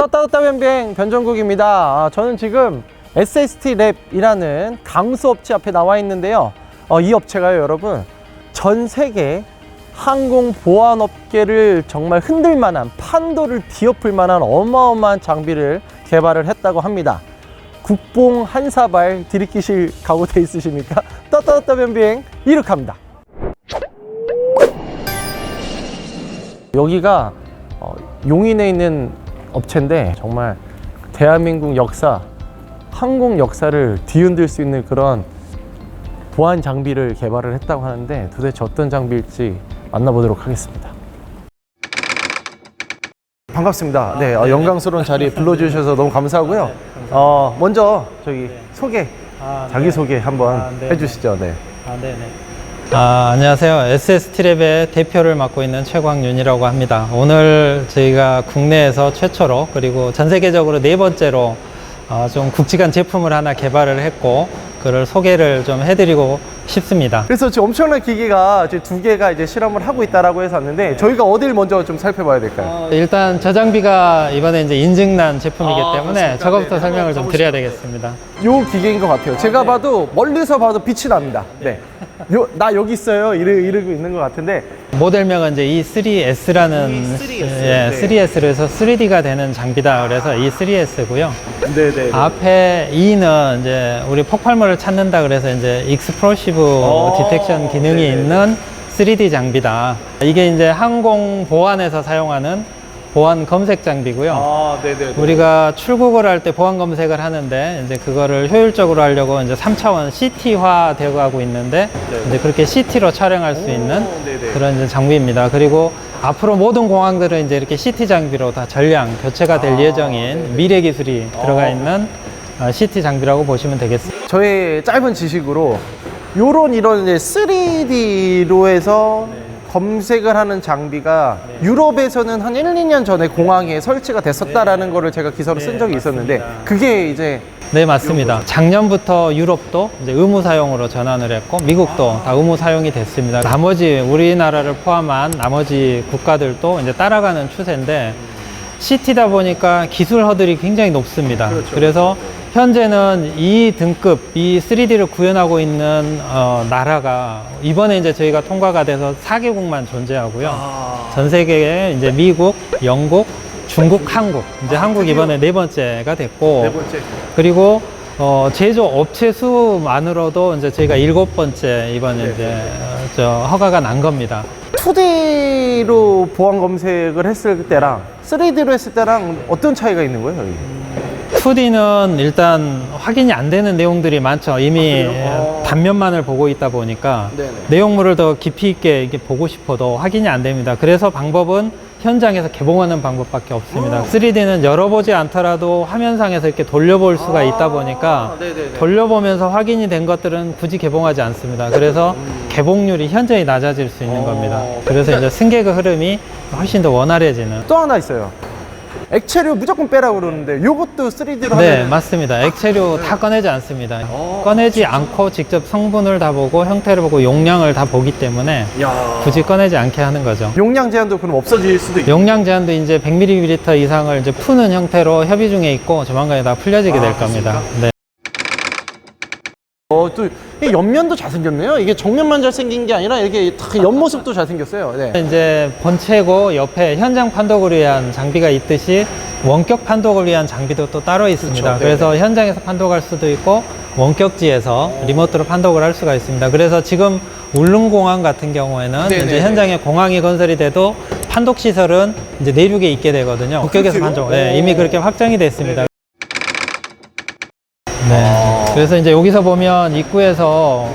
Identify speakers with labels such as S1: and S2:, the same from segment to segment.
S1: 떴다 변비행 변정국입니다. 저는 지금 SST랩이라는 강수업체 앞에 나와 있는데요. 이 업체가요, 여러분, 전 세계 항공 보안 업계를 정말 흔들 만한, 판도를 뒤엎을 만한 어마어마한 장비를 개발을 했다고 합니다. 국뽕 한 사발 들이키실 각오 돼 있으십니까? 떴다 변비행 이륙합니다. 여기가 용인에 있는 업체인데 정말 대한민국 역사, 항공 역사를 뒤흔들 수 있는 그런 보안 장비를 개발을 했다고 하는데 도대체 어떤 장비일지 만나보도록 하겠습니다. 반갑습니다. 네, 영광스러운 자리에 불러주셔서 너무 감사하고요. 먼저 저기 소개, 자기소개 한번 해주시죠. 네.
S2: 네네. 안녕하세요. SST랩의 대표를 맡고 있는 최광윤이라고 합니다. 오늘 저희가 국내에서 최초로 그리고 전 세계적으로 네 번째로 좀 굵직한 제품을 하나 개발을 했고 그걸 소개를 좀 해드리고 싶습니다.
S1: 그래서 지금 엄청난 기기가 이제 두 개가 이제 실험을 하고 있다라고 해서 왔는데 저희가 어딜 먼저 좀 살펴봐야 될까요?
S2: 일단 저 장비가 이번에 이제 인증난 제품이기 때문에
S1: 그렇습니까?
S2: 저거부터
S1: 네,
S2: 설명을 좀 드려야
S1: 가보시죠.
S2: 되겠습니다.
S1: 요 기계인 것 같아요. 제가 봐도 멀리서 봐도 빛이 납니다. 네. 나 여기 있어요. 이러고 있는 것 같은데.
S2: 모델명은 이제 E3S라는
S1: 네.
S2: 3S로 해서 3D가 되는 장비다. 그래서 E3S고요.
S1: 네네.
S2: 앞에 E는 이제 우리 폭발물을 찾는다 그래서 이제 익스플로시브 디텍션 기능이 있는 3D 장비다. 이게 이제 항공 보안에서 사용하는 보안 검색 장비고요.
S1: 네네.
S2: 우리가 출국을 할 때 보안 검색을 하는데 이제 그거를 효율적으로 하려고 이제 3차원 CT화 되어 가고 있는데 이제 그렇게 CT로 촬영할 수 있는 그런 이제 장비입니다. 그리고 앞으로 모든 공항들은 이제 이렇게 CT 장비로 다 전량 교체가 될 예정인 미래 기술이 들어가 있는 CT 장비라고 보시면 되겠습니다.
S1: 저의 짧은 지식으로 이런 이제 3D로 해서 검색을 하는 장비가 유럽에서는 한 1, 2년 전에 공항에 설치가 됐었다라는 거를 제가 기사로 쓴 적이 있었는데 그게 이제
S2: 네, 맞습니다. 작년부터 유럽도 이제 의무 사용으로 전환을 했고 미국도 다 의무 사용이 됐습니다. 나머지 우리나라를 포함한 나머지 국가들도 이제 따라가는 추세인데 CT다 보니까 기술 허들이 굉장히 높습니다. 그래서 현재는 이 등급, 이 3D를 구현하고 있는 나라가 이번에 이제 저희가 통과가 돼서 4개국만 존재하고요. 전 세계에 이제 미국, 영국, 중국, 한국. 이제 한국 이번에 네 번째가 됐고.
S1: 네 번째.
S2: 그리고 제조 업체 수만으로도 이제 저희가 7번째 이번에 이제 허가가 난 겁니다.
S1: 2D로 보안 검색을 했을 때랑 3D로 했을 때랑 어떤 차이가 있는 거예요, 여기?
S2: 2D는 일단 확인이 안 되는 내용들이 많죠. 이미 단면만을 보고 있다 보니까
S1: 네네.
S2: 내용물을 더 깊이 있게 이렇게 보고 싶어도 확인이 안 됩니다. 그래서 방법은 현장에서 개봉하는 방법밖에 없습니다. 3D는 열어보지 않더라도 화면상에서 이렇게 돌려볼 수가 있다 보니까 돌려보면서 확인이 된 것들은 굳이 개봉하지 않습니다. 그래서 개봉률이 현저히 낮아질 수 있는 겁니다. 그래서 이제 승객의 흐름이 훨씬 더 원활해지는.
S1: 또 하나 있어요. 액체류 무조건 빼라고 그러는데 요것도 3D로
S2: 네,
S1: 하면
S2: 맞습니다. 액체류 다 꺼내지 않습니다. 꺼내지 않고 직접 성분을 다 보고 형태를 보고 용량을 다 보기 때문에 굳이 꺼내지 않게 하는 거죠.
S1: 용량 제한도 그럼 없어질 수도 있고.
S2: 용량 제한도 이제 100ml 이상을 이제 푸는 형태로 협의 중에 있고 조만간에 다 풀려지게 될 겁니다. 네.
S1: 또 이 옆면도 잘생겼네요. 이게 정면만 잘생긴 게 아니라 이렇게 다 옆모습도 잘생겼어요. 네.
S2: 이제 본체고 옆에 현장 판독을 위한 장비가 있듯이 원격 판독을 위한 장비도 또 따로 있습니다.
S1: 그렇죠.
S2: 그래서 현장에서 판독할 수도 있고 원격지에서 리모트로 판독을 할 수가 있습니다. 그래서 지금 울릉공항 같은 경우에는
S1: 네네네.
S2: 이제 현장에 공항이 건설이 돼도 판독 시설은 이제 내륙에 있게 되거든요. 북격에서 판독. 네, 이미 그렇게 확정이 됐습니다. 네. 그래서 이제 여기서 보면 입구에서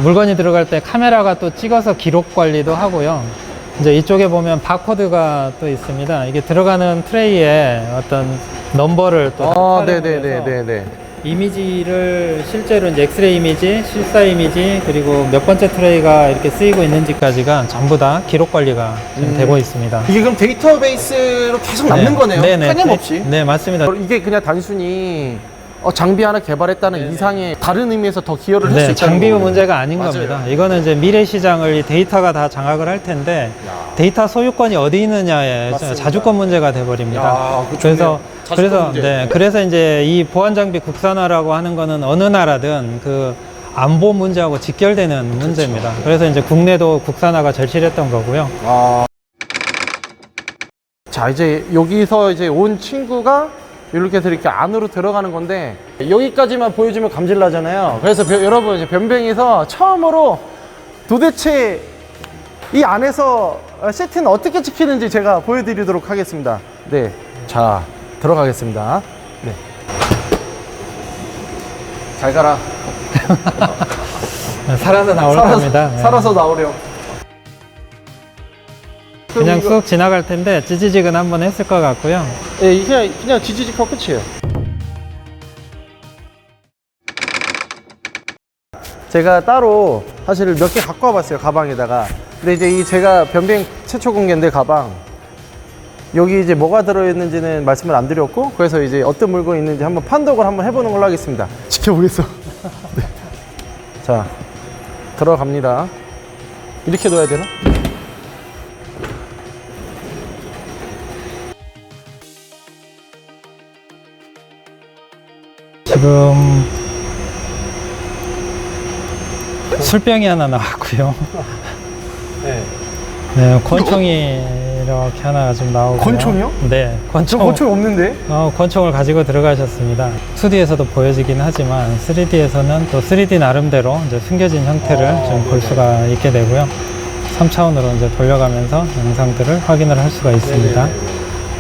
S2: 물건이 들어갈 때 카메라가 또 찍어서 기록 관리도 하고요. 이제 이쪽에 보면 바코드가 또 있습니다. 이게 들어가는 트레이에 어떤 넘버를 또
S1: 네네네네네.
S2: 이미지를 실제로 이제 엑스레이 이미지, 실사 이미지, 그리고 몇 번째 트레이가 이렇게 쓰이고 있는지까지가 전부 다 기록 관리가 지금 되고 있습니다.
S1: 이게 그럼 데이터베이스로 계속 남는 거네요.
S2: 네네.
S1: 편념 없이.
S2: 네, 맞습니다.
S1: 이게 그냥 단순히 장비 하나 개발했다는 이상의 다른 의미에서 더 기여를 할 수
S2: 네,
S1: 있다는
S2: 장비
S1: 거고.
S2: 문제가 아닌
S1: 맞아요.
S2: 겁니다. 이거는 이제 미래 시장을 이 데이터가 다 장악을 할 텐데 데이터 소유권이 어디 있느냐에
S1: 맞습니다.
S2: 자주권 문제가 돼버립니다.
S1: 야, 그거 좋네요. 자주권 문제.
S2: 그래서 이제 이 보안 장비 국산화라고 하는 거는 어느 나라든 그 안보 문제하고 직결되는 문제입니다. 그래서 이제 국내도 국산화가 절실했던 거고요.
S1: 자, 이제 여기서 이제 온 친구가 이렇게 해서 이렇게 안으로 들어가는 건데 여기까지만 보여주면 감질 나잖아요. 그래서 여러분 이제 변뱅에서 처음으로 도대체 이 안에서 세팅은 어떻게 찍히는지 제가 보여드리도록 하겠습니다. 네, 자 들어가겠습니다. 네, 잘 가라.
S2: 살아서 나올 겁니다. 네.
S1: 살아서 나오렴.
S2: 그냥 쑥 지나갈 텐데 찌지직은 한번 했을 것 같고요.
S1: 예, 그냥 지지직하고 끝이에요. 제가 따로 사실 몇 개 갖고 와봤어요, 가방에다가. 근데 이제 이 제가 변뱅 최초 공개인데 가방 여기 이제 뭐가 들어있는지는 말씀을 안 드렸고, 그래서 이제 어떤 물건이 있는지 한번 판독을 한번 해보는 걸로 하겠습니다. 지켜보겠어. 네. 자, 들어갑니다. 이렇게 둬야 되나?
S2: 지금 술병이 하나 나왔고요.
S1: 네.
S2: 네, 권총이 이렇게 하나 좀 나오고.
S1: 권총이요?
S2: 네,
S1: 저
S2: 권총.
S1: 권총이 없는데?
S2: 권총을 가지고 들어가셨습니다. 2D에서도 보여지긴 하지만 3D에서는 또 3D 나름대로 이제 숨겨진 형태를 좀 볼 수가 있게 되고요. 3차원으로 이제 돌려가면서 영상들을 확인을 할 수가 있습니다.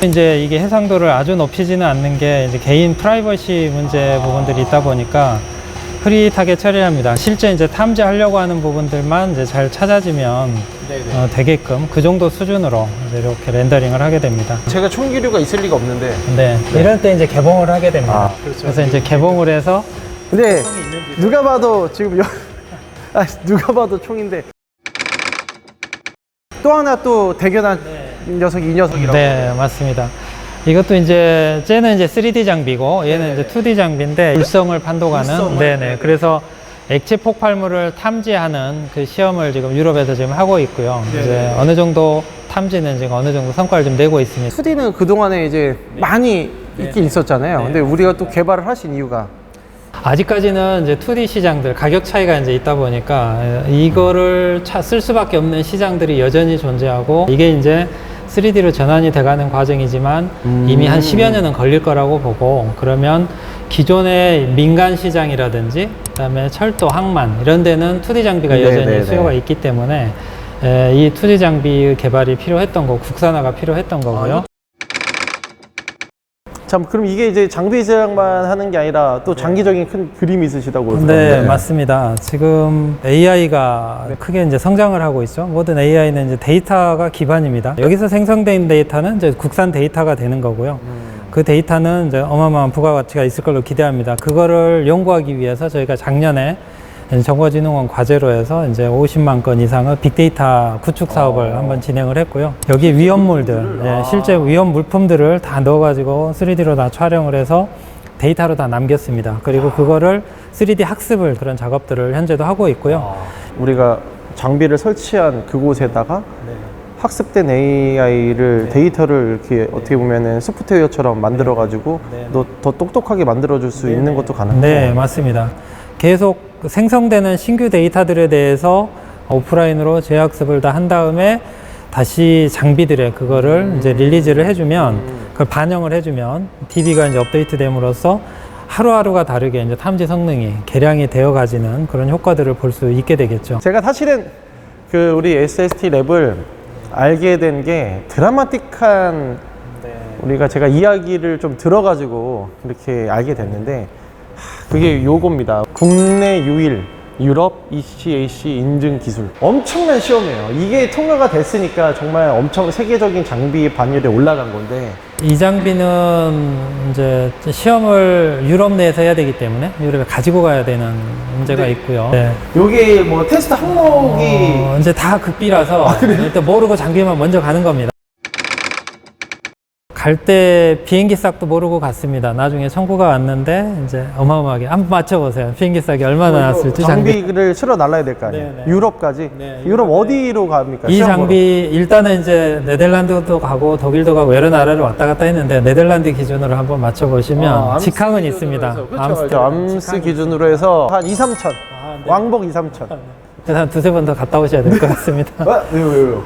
S2: 이제 이게 해상도를 아주 높이지는 않는 게 이제 개인 프라이버시 문제 부분들이 있다 보니까 흐릿하게 처리합니다. 실제 이제 탐지하려고 하는 부분들만 이제 잘 찾아지면 되게끔 그 정도 수준으로 이제 이렇게 렌더링을 하게 됩니다.
S1: 제가 총기류가 있을 리가 없는데.
S2: 네, 이럴 때 이제 개봉을 하게 됩니다.
S1: 그렇죠.
S2: 그래서 이제 개봉을 해서
S1: 근데 누가 봐도 지금 누가 봐도 총인데 또 하나 또 대견한 녀석이 이 녀석이라고.
S2: 네, 맞습니다. 이것도 이제 쟤는 이제 3D 장비고 얘는 이제 2D 장비인데 물성을 판독하는 네네. 그래서 액체 폭발물을 탐지하는 그 시험을 지금 유럽에서 지금 하고 있고요. 이제 어느 정도 탐지는 지금 어느 정도 성과를 좀 내고 있습니다.
S1: 2D는 그동안에 이제 많이 있긴 있었잖아요. 근데 우리가 또 개발을 하신 이유가
S2: 아직까지는 이제 2D 시장들 가격 차이가 이제 있다 보니까 이거를 쓸 수밖에 없는 시장들이 여전히 존재하고 이게 이제 3D로 전환이 돼가는 과정이지만 이미 한 10여 년은 걸릴 거라고 보고, 그러면 기존의 민간 시장이라든지 그다음에 철도, 항만 이런 데는 2D 장비가 여전히 수요가 있기 때문에 이 2D 장비 개발이 필요했던 거고 국산화가 필요했던 거고요.
S1: 참, 그럼 이게 이제 장비 제작만 하는 게 아니라 또 장기적인 큰 그림이 있으시다고.
S2: 네, 맞습니다. 지금 AI가 크게 이제 성장을 하고 있죠. 모든 AI는 이제 데이터가 기반입니다. 여기서 생성된 데이터는 이제 국산 데이터가 되는 거고요. 그 데이터는 이제 어마어마한 부가가치가 있을 걸로 기대합니다. 그거를 연구하기 위해서 저희가 작년에 정보진흥원 과제로 해서 이제 50만 건 이상의 빅데이터 구축 사업을 한번 진행을 했고요. 여기 위험물들, 실제 위험 물품들을 다 넣어가지고 3D로 다 촬영을 해서 데이터로 다 남겼습니다. 그리고 그거를 3D 학습을 그런 작업들을 현재도 하고 있고요.
S1: 우리가 장비를 설치한 그곳에다가 학습된 AI를 데이터를 이렇게 어떻게 보면은 소프트웨어처럼 만들어 가지고 더 똑똑하게 만들어 줄 수 있는 것도 가능해요.
S2: 네, 맞습니다. 계속 생성되는 신규 데이터들에 대해서 오프라인으로 재학습을 다 한 다음에 다시 장비들에 그거를 이제 릴리즈를 해주면 그걸 반영을 해주면 DB가 이제 업데이트 됨으로써 하루하루가 다르게 이제 탐지 성능이 개량이 되어 가지는 그런 효과들을 볼 수 있게 되겠죠.
S1: 제가 사실은 그 우리 SST 랩을 알게 된 게 드라마틱한 우리가 제가 이야기를 좀 들어가지고 이렇게 알게 됐는데 그게 요겁니다. 국내 유일 유럽 ECAC 인증 기술. 엄청난 시험이에요. 이게 통과가 됐으니까 정말 엄청 세계적인 장비 반열에 올라간 건데,
S2: 이 장비는 이제 시험을 유럽 내에서 해야 되기 때문에 유럽에 가지고 가야 되는 문제가 있고요. 네.
S1: 요게 뭐 테스트 항목이
S2: 이제 다 극비라서 일단 모르고 장비만 먼저 가는 겁니다. 갈 때 비행기 싹도 모르고 갔습니다. 나중에 청구가 왔는데 이제 어마어마하게 한번 맞춰보세요. 비행기 싹이 얼마나 나왔을지.
S1: 장비를 실어 날라야 될 거 아니에요.
S2: 네네.
S1: 유럽까지.
S2: 네,
S1: 유럽
S2: 유럽에.
S1: 어디로 갑니까?
S2: 이
S1: 시험 보러?
S2: 장비 일단은 이제 네덜란드도 가고 독일도 가고 여러 나라를 왔다 갔다 했는데 네덜란드 기준으로 한번 맞춰보시면
S1: 암스
S2: 직항은
S1: 기준으로
S2: 있습니다.
S1: 해서, 그렇죠.
S2: 암스테르담
S1: 암스
S2: 직항이
S1: 기준으로 해서 한 2, 3천.
S2: 네.
S1: 왕복 2, 3천.
S2: 그래서 한 두세 번 더 갔다 오셔야 될 것 같습니다.
S1: 왜요?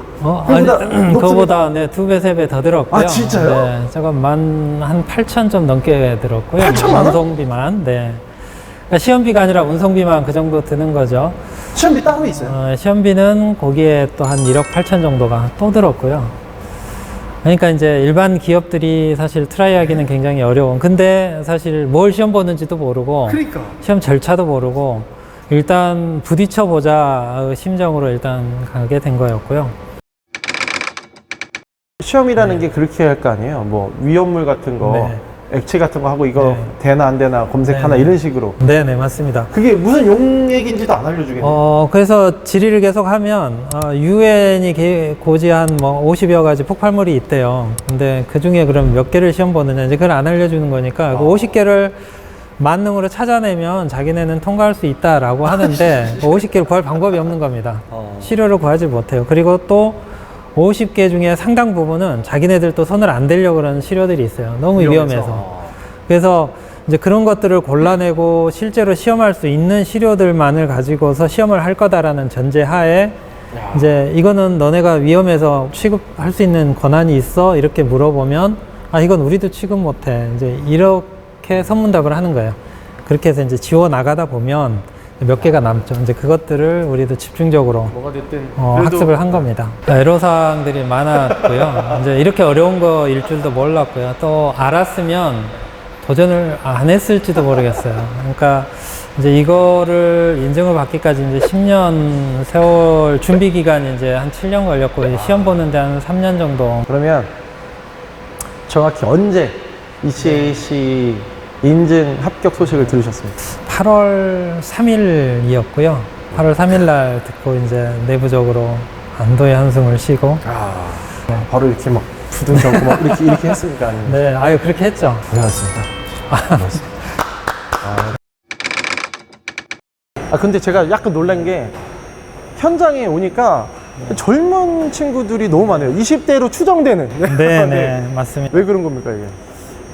S2: 아니,
S1: 그거보다
S2: 그거보다 네, 2배, 3배 더 들었고요.
S1: 아, 진짜요?
S2: 네, 저거 한 8천 좀 넘게 들었고요.
S1: 8천만 원?
S2: 운송비만. 네. 그러니까 시험비가 아니라 운송비만 그 정도 드는 거죠.
S1: 시험비 따로 있어요?
S2: 시험비는 거기에 또 한 1억 8천 정도가 또 들었고요. 그러니까 이제 일반 기업들이 사실 트라이 하기는 굉장히 어려운. 근데 사실 뭘 시험 보는지도 모르고
S1: 그러니까.
S2: 시험 절차도 모르고 일단 부딪혀 보자 심정으로 일단 가게 된 거였고요.
S1: 시험이라는 게 그렇게 할 거 아니에요? 뭐 위험물 같은 거,
S2: 네.
S1: 액체 같은 거 하고 이거
S2: 네.
S1: 되나 안 되나 검색하나
S2: 네.
S1: 이런 식으로.
S2: 네네, 맞습니다.
S1: 그게 무슨 용액인지도 안 알려주겠네요.
S2: 그래서 질의를 계속 하면, 유엔이 고지한 뭐 50여 가지 폭발물이 있대요. 근데 그 중에 그럼 몇 개를 시험 보느냐, 이제 그걸 안 알려주는 거니까, 그 50개를 만능으로 찾아내면 자기네는 통과할 수 있다라고 하는데, 50개를 구할 방법이 없는 겁니다. 시료를 구하지 못해요. 그리고 또 50개 중에 상당 부분은 자기네들도 손을 안 대려고 그러는 시료들이 있어요. 너무 위험해서. 그래서 이제 그런 것들을 골라내고 실제로 시험할 수 있는 시료들만을 가지고서 시험을 할 거다라는 전제하에 이제 이거는 너네가 위험해서 취급할 수 있는 권한이 있어? 이렇게 물어보면 아, 이건 우리도 취급 못해. 이제 이렇게 선문답을 하는 거예요. 그렇게 해서 이제 지워 나가다 보면 몇 개가 남죠. 이제 그것들을 우리도 집중적으로
S1: 뭐가 됐든
S2: 학습을 한 겁니다. 애로사항들이 많았고요. 이제 이렇게 어려운 거일 줄도 몰랐고요. 또 알았으면 도전을 안 했을지도 모르겠어요. 그러니까 이제 이거를 인증을 받기까지 이제 10년 세월 준비 기간이 이제 한 7년 걸렸고 시험 보는데 한 3년 정도.
S1: 그러면 정확히 언제 ECAC 인증 합격 소식을 들으셨습니까?
S2: 8월 3일이었고요. 8월 3일 날 듣고 이제 내부적으로 안도의 한숨을 쉬고.
S1: 바로 이렇게 막 부둥켜고 막 이렇게 했습니까? 아니면?
S2: 네, 아유 그렇게 했죠.
S1: 고생하셨습니다. 근데 제가 약간 놀란 게 현장에 오니까 젊은 친구들이 너무 많아요. 20대로 추정되는.
S2: 네, 맞습니다.
S1: 왜 그런 겁니까, 이게?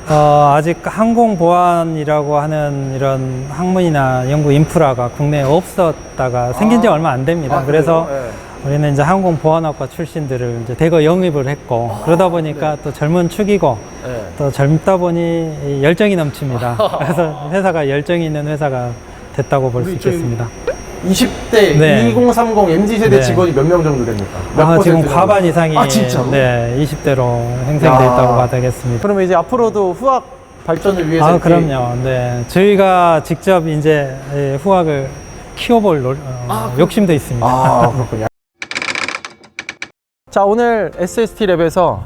S2: 아직 항공보안이라고 하는 이런 학문이나 연구 인프라가 국내에 없었다가 생긴 지 얼마 안 됩니다. 그래서
S1: 그래요?
S2: 우리는 이제 항공보안학과 출신들을 이제 대거 영입을 했고 그러다 보니까 또 젊은 축이고
S1: 네.
S2: 또 젊다 보니 열정이 넘칩니다. 그래서 회사가 열정이 있는 회사가 됐다고 볼 수
S1: 우리 저희
S2: 있겠습니다.
S1: 20대,
S2: 네.
S1: 2030 MZ세대
S2: 네.
S1: 직원이 몇 명 정도 됩니까?
S2: 지금
S1: 정도?
S2: 과반 이상이
S1: 진짜로?
S2: 네, 20대로 행생돼
S1: 야.
S2: 있다고 봐도 되겠습니다.
S1: 그러면 이제 앞으로도 후학 발전을 위해서 이렇게
S2: 그럼요. 네. 저희가 직접 이제 후학을 키워볼 욕심도 있습니다.
S1: 그렇군요. 자, 오늘 SST 랩에서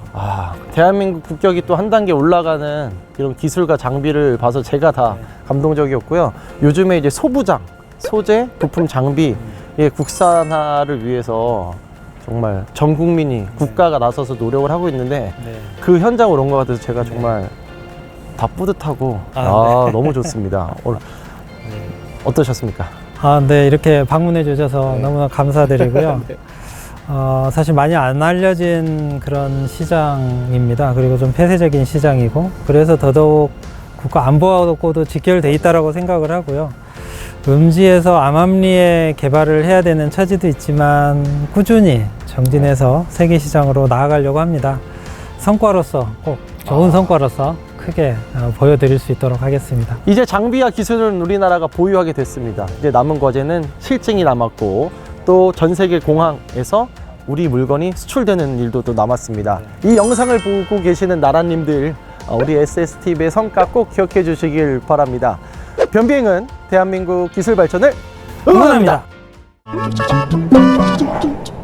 S1: 대한민국 국격이 또 한 단계 올라가는 이런 기술과 장비를 봐서 제가 다 감동적이었고요. 요즘에 이제 소부장, 소재, 부품 장비의 국산화를 위해서 정말 전 국민이 국가가 나서서 노력을 하고 있는데
S2: 네.
S1: 그 현장으로 온 것 같아서 제가 정말 다 뿌듯하고
S2: 네.
S1: 너무 좋습니다. 오늘 어떠셨습니까?
S2: 네. 이렇게 방문해 주셔서 너무나 감사드리고요. 사실 많이 안 알려진 그런 시장입니다. 그리고 좀 폐쇄적인 시장이고, 그래서 더더욱 국가 안보하고도 직결돼 있다라고 생각을 하고요. 음지에서 암암리에 개발을 해야 되는 처지도 있지만 꾸준히 정진해서 세계 시장으로 나아가려고 합니다. 성과로서 꼭 좋은 성과로서 크게 보여드릴 수 있도록 하겠습니다.
S1: 이제 장비와 기술은 우리나라가 보유하게 됐습니다. 이제 남은 과제는 실증이 남았고 또 전 세계 공항에서 우리 물건이 수출되는 일도 또 남았습니다. 이 영상을 보고 계시는 나라님들, 우리 SSTV의 성과 꼭 기억해 주시길 바랍니다. 변비행은 대한민국 기술 발전을 응원합니다.
S2: 응원합니다.